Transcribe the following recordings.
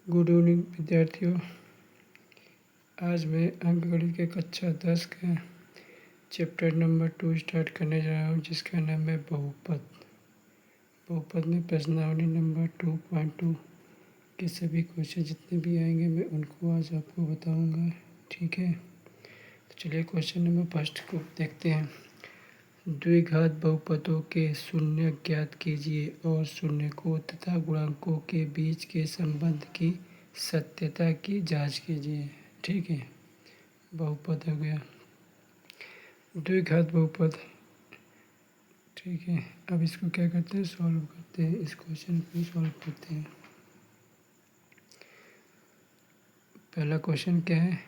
Good evening विद्यार्थियों। आज मैं अंकगणित के कक्षा 10 का चैप्टर नंबर 2 स्टार्ट करने जा रहा हूँ, जिसका नाम है बहुपद। बहुपद में प्रश्नावली नंबर 2.2 के सभी क्वेश्चन जितने भी आएंगे मैं उनको आज आपको बताऊंगा। ठीक है, तो चलिए क्वेश्चन नंबर फर्स्ट को देखते हैं। द्विघात बहुपदों के शून्य ज्ञात कीजिए और शून्यकों तथा गुणांकों के बीच के संबंध की सत्यता की जांच कीजिए। ठीक है, बहुपद हो गया, द्विघात बहुपद। ठीक है, अब इसको क्या करते हैं, सॉल्व करते हैं। इस क्वेश्चन को सॉल्व करते हैं। पहला क्वेश्चन क्या है,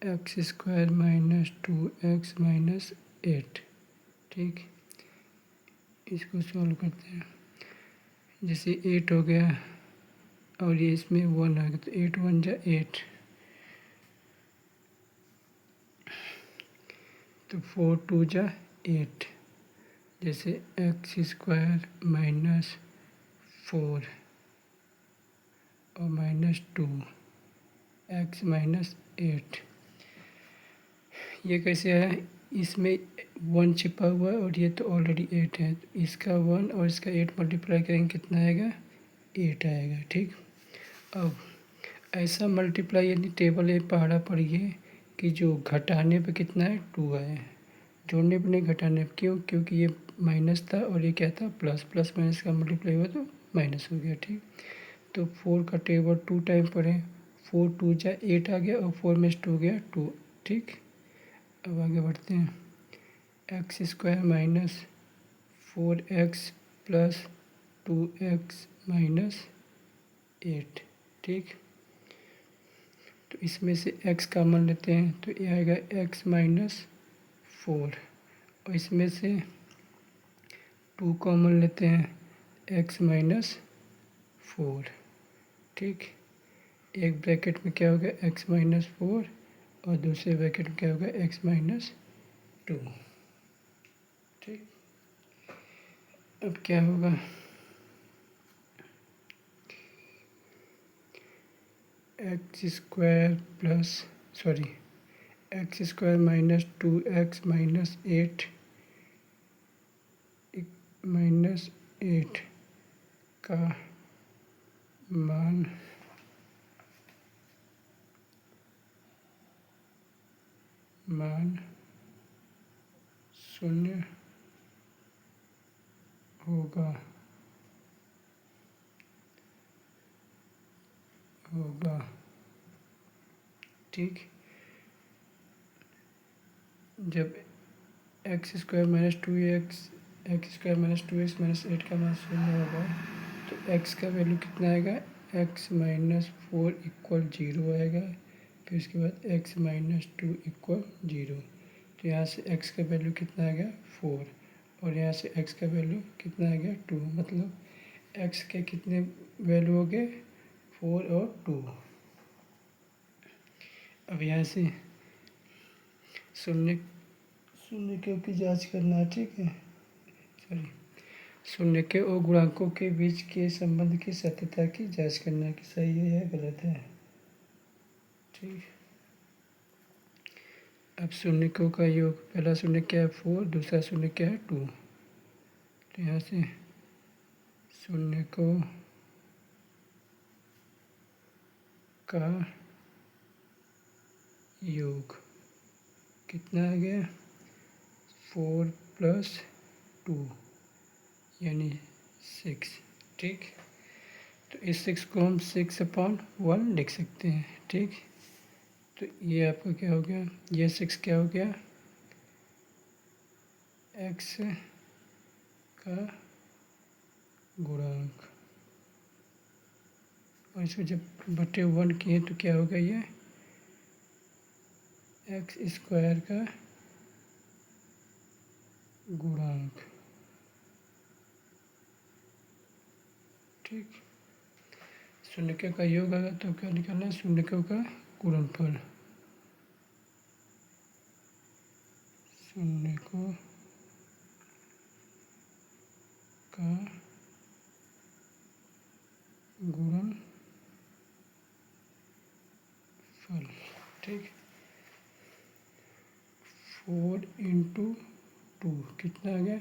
x² - 2x - 8। ठीक, इसको सॉल्व करते हैं। जैसे 8 हो गया और ये इसमें 1 आ गया, तो 8 1 जा 8, तो 4 2 जा 8। जैसे x² - 4 और -2 x - 8। ये कैसे है, इसमें 1 छिपा हुआ है और ये तो ऑलरेडी 8 है, तो इसका 1 और इसका 8 मल्टीप्लाई करेंगे कितना आएगा, 8 आएगा। ठीक, अब ऐसा मल्टीप्लाई यानी टेबल एक पहाड़ा पढ़िए कि जो घटाने पे कितना है, 2 आए, जोड़ने पे नहीं घटाने पे। क्यों, क्योंकि ये माइनस था और ये क्या था, प्लस। प्लस माइनस का मल्टीप्लाई हुआ तो माइनस हो गया। ठीक, तो 4 का टेबल 2 टाइम पढ़ें, 4 2 जा 8 आ गया और 4 में 2 हो गया 2। ठीक, अब आगे बढ़ते हैं। x² - 4x + 2x - 8। ठीक, तो इसमें से x कॉमन लेते हैं तो ये आएगा x - 4 और इसमें से 2 कॉमन लेते हैं, x - 4। ठीक, एक ब्रैकेट में क्या होगा, x - 4 और दूसरे ब्रैकेट में क्या होगा, x - 2। ठीक, अब क्या होगा, x² - 2x - 8 -8 का मान 0 होगा। ठीक, जब x² - 2x - 8 का मान 0 होगा तो x का वैल्यू कितना आएगा, x - 4 = 0 आएगा। फिर उसके बाद x - 2 = 0। तो यहाँ से x का वैल्यू कितना आ गया, 4, और यहाँ से x का वैल्यू कितना आ गया, 2। मतलब x के कितने वैल्यू हो गए, 4 और 2। अब यहाँ से शून्य की जांच करना है। ठीक है, सॉरी, शून्य के और गुणांकों के बीच के संबंध की सत्यता की जांच करना है कि सही है या गलत है। ठीक, अब शून्यकों का योग, पहला शून्य क्या है, 4, दूसरा शून्य क्या है, 2। तो यहाँ से शून्यकों का योग कितना आ गया, 4 + 2 यानी 6। ठीक, तो इस 6 को हम 6/1 लिख सकते हैं। ठीक, तो ये आपका क्या हो गया, ये 6 क्या हो गया, x का गुणांक, और इसको जब बटे 1 किए तो क्या होगा, ये x² का गुणांक। ठीक, शून्यकों का योग आएगा तो क्या निकालना है, शून्यकों का गुणनफल। शून्यकों का गुणनफल ठीक। 4 इंटू 2 कितना आ गया,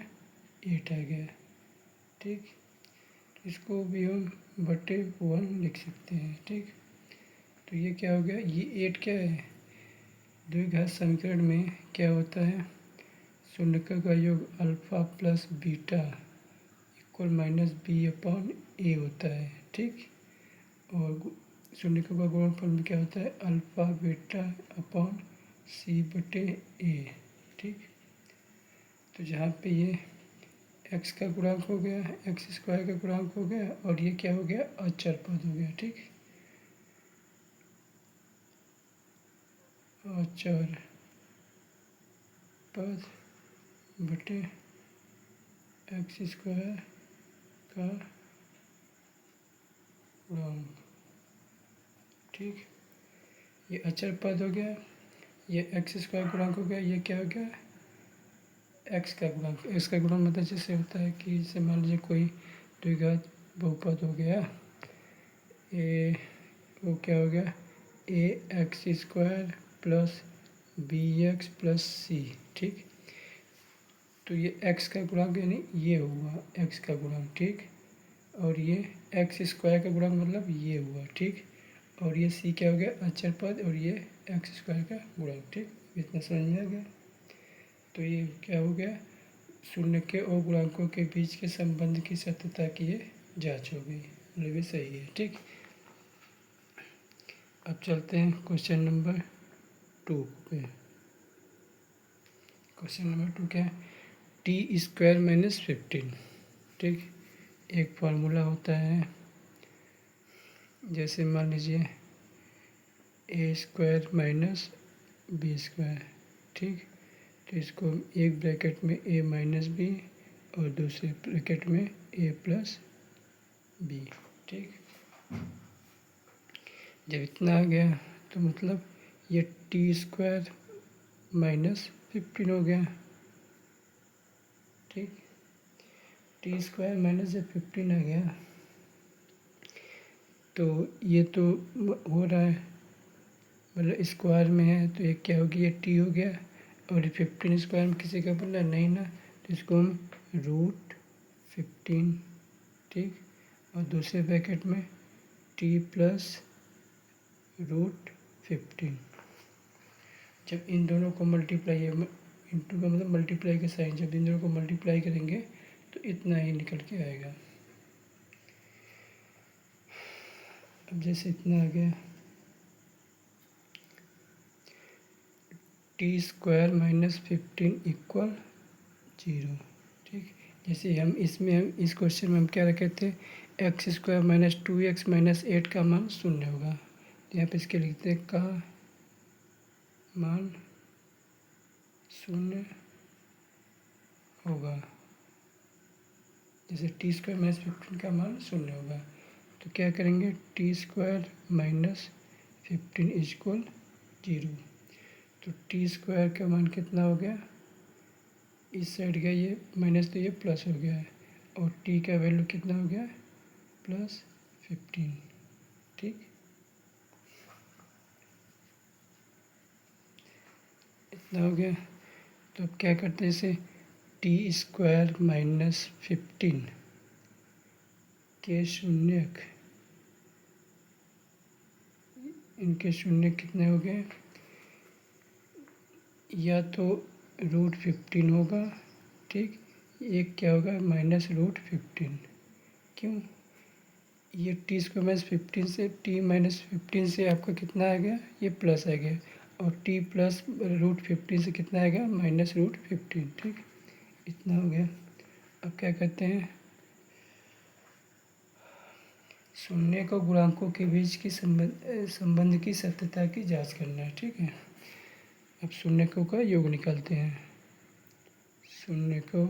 8 आ गया, ठीक। इसको भी हम बटे 1 लिख सकते हैं, ठीक। तो ये क्या हो गया, ये 8 क्या है, द्विघात समीकरण में क्या होता है, शून्यकों का योग alpha plus beta equal minus b upon a होता है, ठीक। और शून्यकों का गुणनफल में क्या होता है, अल्फ़ा बीटा अपॉन सी बटे ए, ठीक। तो जहाँ पे ये एक्स का गुणांक हो गया, एक्स स्क्वायर का गुणांक हो गया, और ये क्या हो गया, अचर पद हो गया, ठीक। अचर पद बटे एक्स स्क्वायर का गुणांक, ठीक। ये अचर पद हो गया, ये एक्स स्क्वायर गुणांक हो गया, ये क्या हो गया, एक्स का गुणांक। एक्स का गुणांक मतलब जैसे होता है कि जैसे मान लीजिए कोई द्विघात बहुपद हो गया, ए वो क्या हो गया, a x square plus b x plus c, ठीक। तो ये एक्स का गुणांक यानी ये हुआ एक्स का गुणांक, ठीक। और ये एक्स स्क्वायर का गुणांक मतलब ये हुआ, ठीक। और ये सी क्या हो गया, अचर पद, और ये एक्स स्क्वायर का गुणांक, ठीक। इतना समझ में आ गया। तो ये क्या हो गया, शून्य के और गुणांकों के बीच के संबंध की सत्यता की ये जांच हो गई, मतलब ये सही है, ठीक। अब चलते हैं क्वेश्चन नंबर 2 पे। क्वेश्चन नंबर 2 क्या है, टी स्क्वायर माइनस 15, ठीक। एक फार्मूला होता है, जैसे मान लीजिए ए स्क्वायर माइनस बी स्क्वायर, ठीक। तो इसको एक ब्रैकेट में ए माइनस बी और दूसरे ब्रैकेट में ए प्लस बी, ठीक। जब इतना आ गया तो मतलब ये टी स्क्वायर माइनस 15 हो गया, ठीक। टी स्क्वायर माइनस जब 15 आ गया तो ये तो हो रहा है, मतलब स्क्वायर में है, तो ये क्या हो गया, ये टी हो गया, और ये 15 स्क्वायर में किसी का बनना नहीं ना, तो इसको हम रूट 15, ठीक। और दूसरे ब्रैकेट में टी प्लस रूट 15। जब इन दोनों को मल्टीप्लाई, इंटू का मतलब मल्टीप्लाई का साइन, जब इन दोनों को मल्टीप्लाई करेंगे तो इतना ही निकल के आएगा। अब जैसे इतना आ गया, टी स्क्वायर माइनस 15 इक्वल 0, ठीक। जैसे हम इस क्वेश्चन में हम क्या रखे थे, x square minus 2x minus 8 का मान 0 होगा, तो यहाँ पे इसके लिखते हैं का मान 0 होगा। जैसे टी स्क्वायर माइनस 15 का मान 0 होगा, तो क्या करेंगे, टी स्क्वायर माइनस 15 इक्वल 0। तो टी स्क्वायर का मान कितना हो गया, इस साइड का ये माइनस, तो ये प्लस हो गया है, और टी का वैल्यू कितना हो गया, प्लस 15, ठीक। इतना हो गया। तो अब क्या करते हैं, इसे टी स्क्वायर माइनस 15 के शून्यक, इनके शून्य कितने हो गए, या तो रूट 15 होगा, ठीक। एक क्या होगा, माइनस रूट 15, क्यों, ये टी स्क्वायर माइनस 15 से टी माइनस 15 से आपका कितना आ गया, ये प्लस आ गया, और टी प्लस रूट 15 से कितना आएगा, माइनस रूट 15, ठीक। इतना हो गया। अब क्या कहते हैं, शून्य को गुणांकों के बीच की संबंध की सत्यता की जांच करना है, ठीक है। अब शून्यकों का योग निकालते हैं, शून्यकों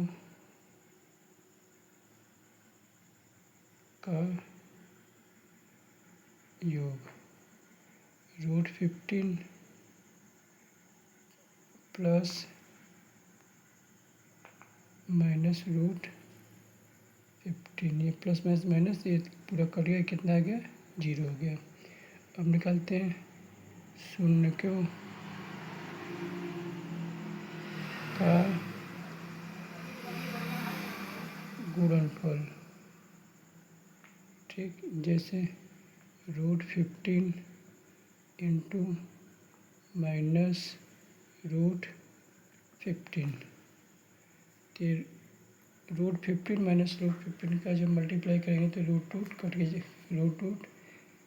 का योग रूट 15 प्लस माइनस रूट 15, ये प्लस माइनस माइनस, ये पूरा कट गया, कितना आ गया, 0 हो गया। अब निकालते हैं शून्य का गुणनफल। ठीक, जैसे √15 इंटू -√15, तो √15 -√15 का जब मल्टीप्लाई करेंगे तो √2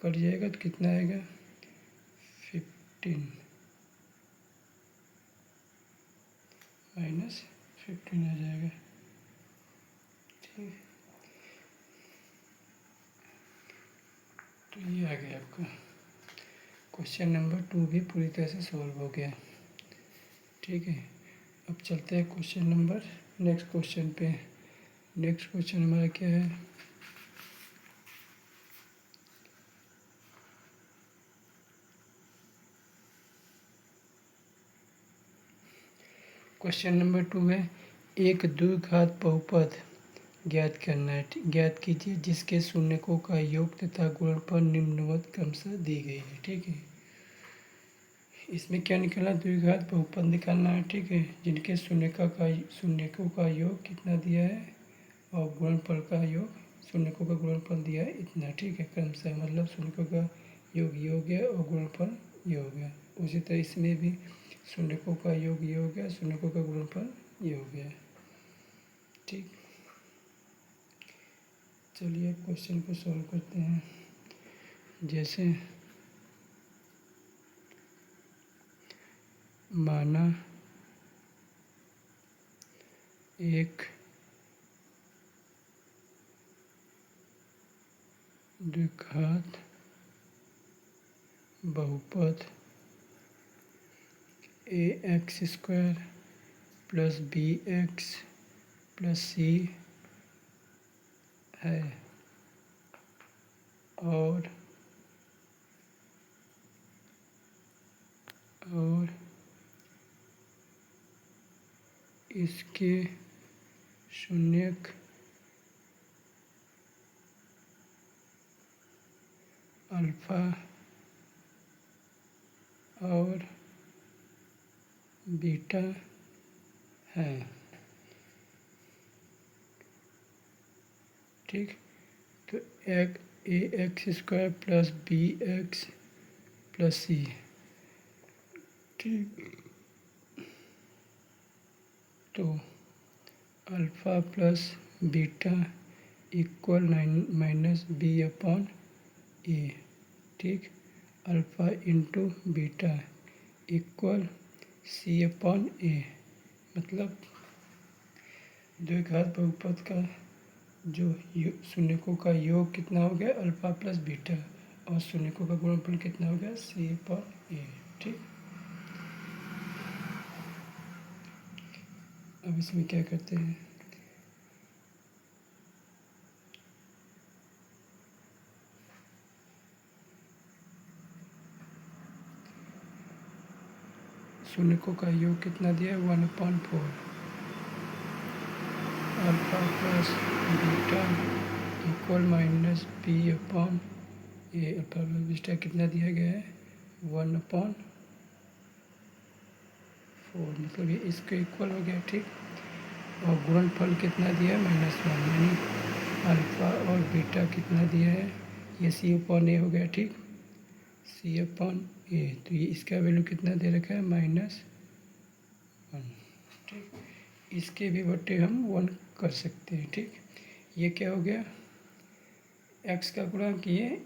कट जाएगा तो कितना आएगा 15 -15 आ जाएगा। ठीक, तो ये आ गया आपका क्वेश्चन नंबर 2 भी पूरी तरह से सॉल्व हो गया। ठीक है, अब चलते हैं क्वेश्चन नंबर नेक्स्ट क्वेश्चन पे। नेक्स्ट क्वेश्चन हमारा क्या है, क्वेश्चन नंबर 2 है एक द्विघात बहुपद ज्ञात करना है। ज्ञात कीजिए जिसके शून्यकों का योग तथा गुणनफल निम्नवत क्रमशः दी गई है। ठीक है, इसमें क्या निकला, द्विघात बहुपद निकालना है। ठीक है, जिनके शून्यकों का योग कितना दिया है और गुणनफल का योग, शून्यकों का गुणनफल दिया है इतना। ठीक है, क्रमशः मतलब शून्यकों का योग ये हो गया और गुणनफल ये हो गया। उसी तरह इसमें भी शून्यकों का योग ये हो गया, शून्यकों का गुणनफल ये हो गया। ठीक, चलिए अब क्वेश्चन को सॉल्व करते हैं। जैसे माना एक द्विघात बहुपद ax² + bx + c है और इसके शून्यक अल्फा और बीटा है। ठीक, तो ax² + bx + c। ठीक, तो alpha plus beta equal -b/a। ठीक, alpha into beta equal c/a। मतलब द्विघात बहुपद का जो शून्यकों का योग कितना हो गया, अल्फ़ा प्लस बीटा, और शून्यकों का गुणनफल कितना हो गया, c/a। ठीक, अब इसमें क्या करते हैं, शून्यकों का योग कितना दिया है 1/4 alpha plus beta equal -b/a। Alpha plus beta कितना दिया गया है 1/4, मतलब ये इसके इक्वल हो गया। ठीक, और गुणनफल कितना दिया है -1, यानी अल्फ़ा और बीटा कितना दिया है, ये c/a हो गया। ठीक, c/a, तो ये इसका वैल्यू कितना दे रखा है -1। ठीक, इसके भी बट्टे हम 1 कर सकते हैं। ठीक, ये क्या हो गया, x का गुणांक, ये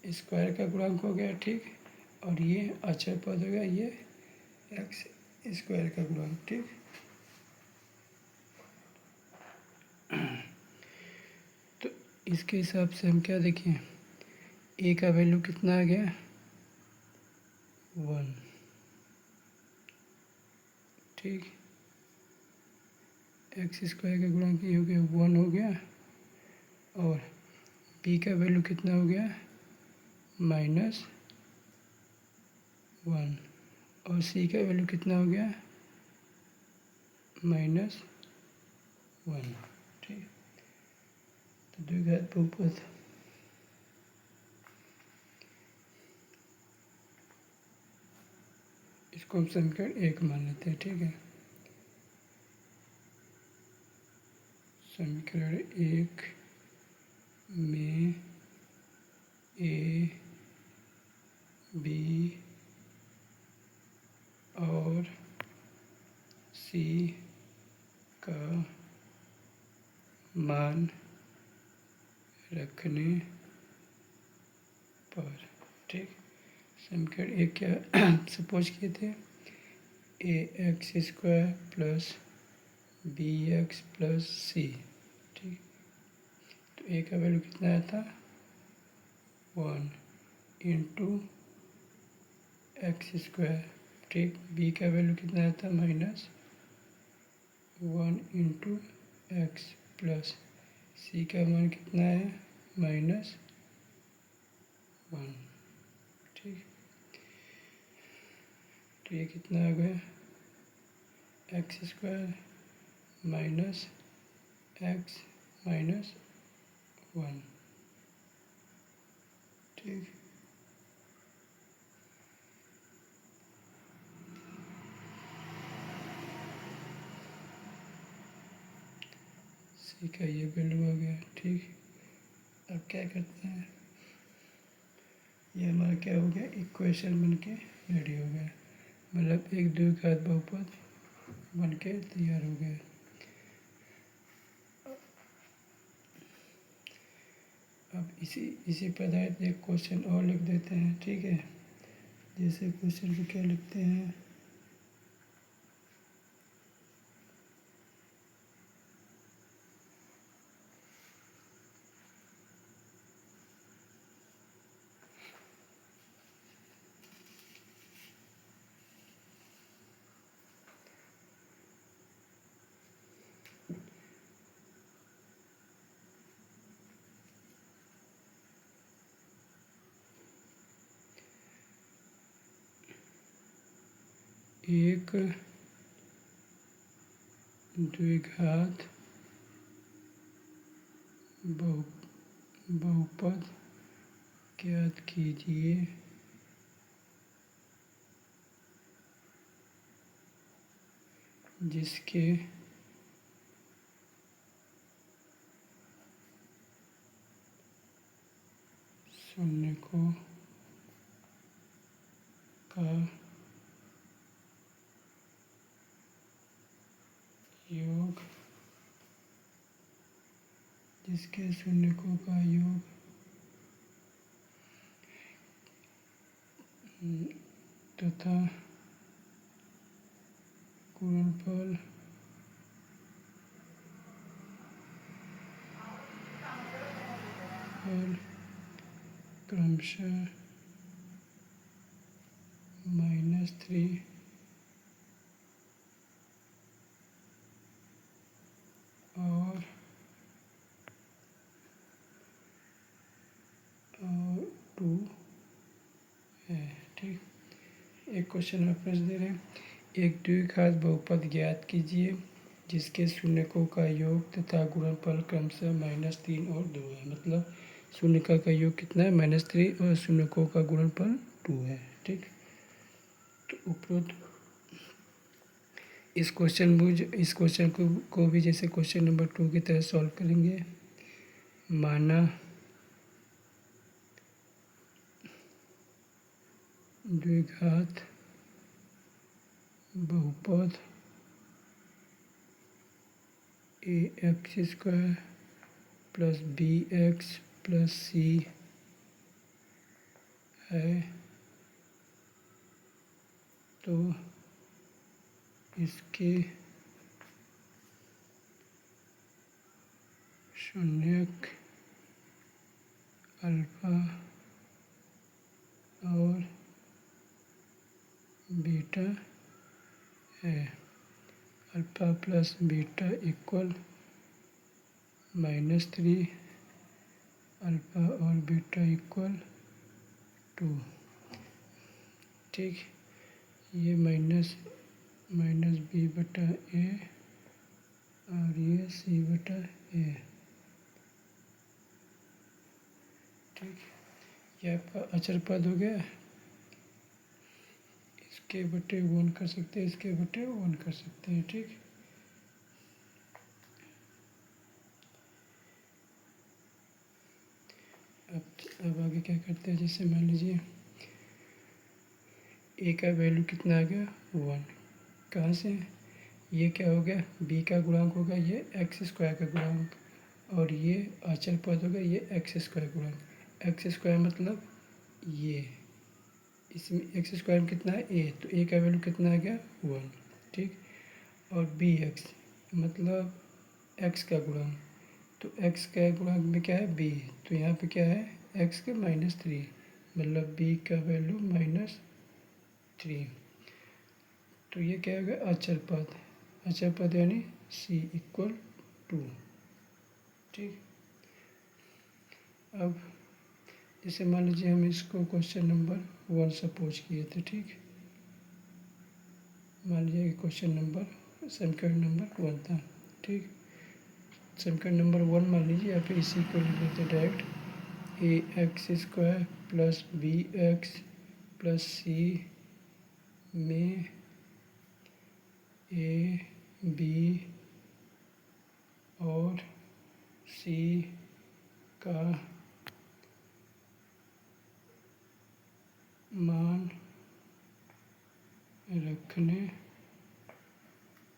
x² का गुणांक हो गया। ठीक, और ये अचर पद हो गया, ये x² का गुणांक। ठीक, तो इसके हिसाब से हम क्या देखें, a का वैल्यू कितना आ गया 1। ठीक, x² का गुणांक ये हो गया 1 हो गया, और b का वैल्यू कितना हो गया -1, और c का वैल्यू कितना हो गया -1। ठीक, तो द्विघात बहुपद इसको हम समीकरण 1 मान लेते हैं, ठीक है। समीकरण 1 में ए, बी और सी का मान रखने पर, ठीक। समीकरण 1 क्या सपोज किए थे, a x square plus b x plus c, ठीक। तो ए का वैल्यू कितना आया था 1 इंटू एक्स स्क्वायर, ठीक। बी का वैल्यू कितना आया था -1 इंटू एक्स प्लस सी का मान कितना है -1, ठीक। तो ये कितना आ गया x square minus x minus 1, ठीक। सी का ये वैल्यू आ गया, ठीक। अब क्या करते हैं, ये हमारा क्या हो गया, इक्वेशन बन के रेडी हो गया, मतलब एक द्विघात बहुपद बन के तैयार हो गया। अब इसी पर आधारित एक क्वेश्चन और लिख देते हैं, ठीक है। जैसे क्वेश्चन को क्या लिखते हैं, एक द्विघात बहुपद ज्ञात कीजिए जिसके शून्यकों का योग, जिसके शून्यकों का योग तथा गुणनफल क्रमशः -3 और 2 है, ठीक। एक क्वेश्चन रेफरेंस दे रहे हैं, एक द्विघात बहुपद ज्ञात कीजिए जिसके शून्यकों का योग तथा गुणनफल क्रमशः -3 और 2 है। मतलब शून्यका का योग कितना है -3 और शून्यकों का गुणनफल 2 है, ठीक। तो उपरोक्त इस क्वेश्चन को भी जैसे क्वेश्चन नंबर 2 की तरह सॉल्व करेंगे। माना द्विघात बहुपद a x square plus b x plus c है, तो इसके शून्यक अल्फा और बीटा है। Alpha plus beta equal -3, alpha और बीटा इक्वल 2, ठीक। ये माइनस बी बटा ए और ये सी बटा ए, ठीक। ये आपका अचर पद हो गया। इसके बटे 1 कर सकते हैं, इसके बटे 1 कर सकते हैं। ठीक, अब आगे क्या करते हैं, जैसे मान लीजिए ए का वैल्यू कितना आ गया 1, कहाँ से, ये क्या हो गया बी का गुणांक होगा, ये एक्स स्क्वायर का गुणांक, और ये अचल पद होगा, ये एक्स स्क्वायर गुणांक। एक्स स्क्वायर मतलब ये, इसमें एक्स स्क्वायर में कितना है ए, तो ए का वैल्यू कितना आ गया 1। ठीक, और बी एक्स मतलब एक्स का गुणांक, तो एक्स का गुणांक में क्या है बी, तो यहाँ पे क्या है एक्स के -3, मतलब बी का वैल्यू -3। तो ये क्या होगा अचल पद, अचल पद यानी सी इक्वल 2। ठीक, अब जैसे मान लीजिए हम इसको क्वेश्चन नंबर 1 सपोज किए थे। ठीक, मान लीजिए क्वेश्चन नंबर समीकरण नंबर 1 था। ठीक, समीकरण नंबर 1 मान लीजिए, या फिर इसी को लिख लेते direct, a x square plus b x plus c में ए बी और सी का मान रखने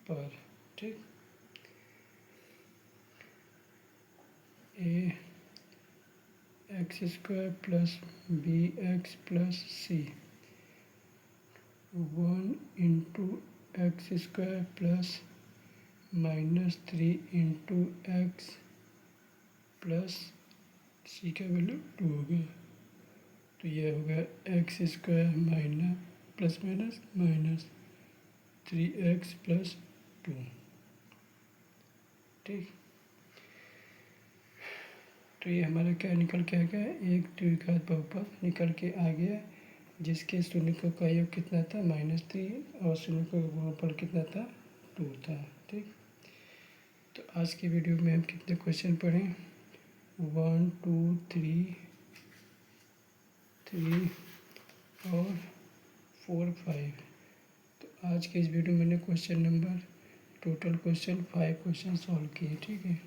पर। ठीक, a x square plus b x plus c 1 into x square plus -3 into x plus c का वैल्यू 2 हो गया, तो ये हो गया x square minus plus minus minus 3x plus 2। ठीक, तो ये हमारा क्या निकल के आ गया, एक द्विघात बहुपद निकल के आ गया, जिसके शून्य का योग कितना था -3 और शून्य का गुणनफल कितना था 2 था। ठीक, तो आज की वीडियो में हम कितने क्वेश्चन पढ़ें, 1 2 3 और 4 5। तो आज के इस वीडियो में मैंने question number total question 5 question solve किए। ठीक है।